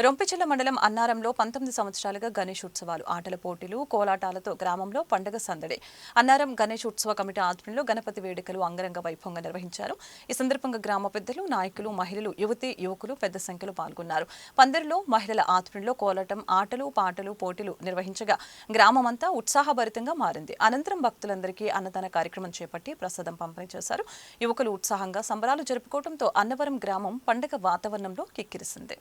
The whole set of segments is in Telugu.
రొంపిచెర్ల మండలం అన్నారంలో 19 సంవత్సరాలుగా గణేష్ ఉత్సవాలు ఆటల పోటీలు కోలాటాలతో గ్రామంలో పండుగ సందడి. అన్నారం గణేష్ ఉత్సవ కమిటీ ఆధ్వర్యంలో గణపతి వేడుకలు అంగరంగ వైభవంగా నిర్వహించారు. ఈ సందర్భంగా గ్రామ పెద్దలు, నాయకులు, మహిళలు, యువతి, యువకులు పెద్ద సంఖ్యలో పాల్గొన్నారు. పందిరిలో మహిళల ఆధ్వర్యంలో కోలాటం, ఆటలు, పాటలు, పోటీలు నిర్వహించగా గ్రామమంతా ఉత్సాహభరితంగా మారింది. అనంతరం భక్తులందరికీ అన్నదాన కార్యక్రమం చేపట్టి ప్రసాదం పంపిణీ చేశారు. యువకులు ఉత్సాహంగా సంబరాలు జరుపుకోవడంతో అన్నవరం గ్రామం పండుగ వాతావరణంలో కిక్కిరిసింది.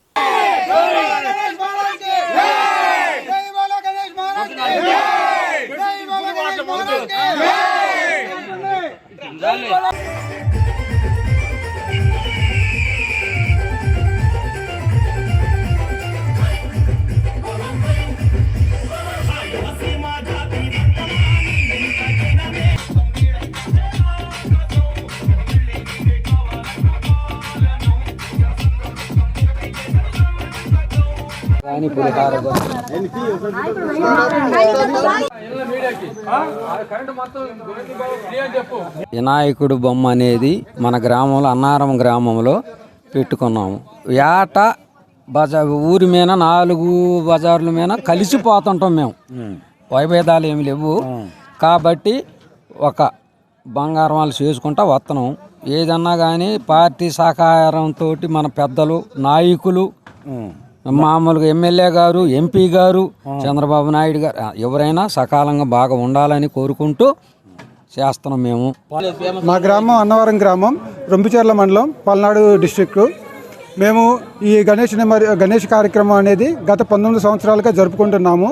వినాయకుడు బొమ్మ అనేది మన గ్రామంలో అన్నారం గ్రామంలో పెట్టుకున్నాము. ఏట ఊరి మీద 4 బజార్ల మీద కలిసిపోతుంటాం మేము. వైభేదాలు ఏమి లేవు కాబట్టి ఒక బంగారం వాళ్ళు చేసుకుంటా వస్తున్నాం. ఏదన్నా కానీ పార్టీ సహకారంతో మన పెద్దలు, నాయకులు, మామూలుగా ఎమ్మెల్యే గారు, ఎంపీ గారు, చంద్రబాబు నాయుడు గారు ఎవరైనా సకాలంగా బాగా ఉండాలని కోరుకుంటూ చేస్తున్నాం. మేము మా గ్రామం అన్నవరం గ్రామం, రొంపిచెర్ల మండలం, పల్నాడు డిస్ట్రిక్ట్. మేము ఈ గణేష్ కార్యక్రమం అనేది గత 19 సంవత్సరాలుగా జరుపుకుంటున్నాము.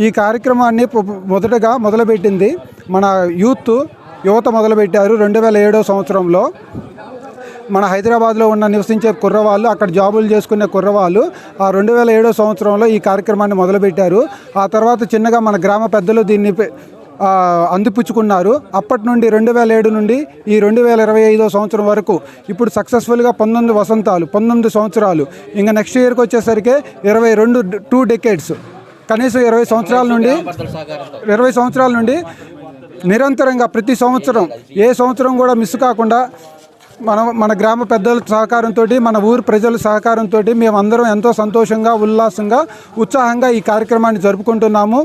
ఈ కార్యక్రమాన్ని మొదటగా మొదలుపెట్టింది మన యువత మొదలుపెట్టారు 2007 సంవత్సరంలో. మన హైదరాబాద్లో నివసించే కుర్రవాళ్ళు, అక్కడ జాబులు చేసుకునే కుర్రవాళ్ళు ఆ 2007 సంవత్సరంలో ఈ కార్యక్రమాన్ని మొదలుపెట్టారు. ఆ తర్వాత చిన్నగా మన గ్రామ పెద్దలు దీన్ని అందిపుచ్చుకున్నారు. అప్పటి నుండి 2007 నుండి ఈ 2025 సంవత్సరం వరకు ఇప్పుడు సక్సెస్ఫుల్గా 19 వసంతాలు, 19 సంవత్సరాలు. ఇంకా నెక్స్ట్ ఇయర్కి వచ్చేసరికి 2 డెకేడ్స్, కనీసం 20 సంవత్సరాల నుండి నిరంతరంగా ప్రతి సంవత్సరం ఏ సంవత్సరం కూడా మిస్ కాకుండా మన గ్రామ పెద్దల సహకారంతో, మన ఊరు ప్రజల సహకారంతో మేమందరం ఎంతో సంతోషంగా, ఉల్లాసంగా, ఉత్సాహంగా ఈ కార్యక్రమాన్ని జరుపుకుంటున్నాము.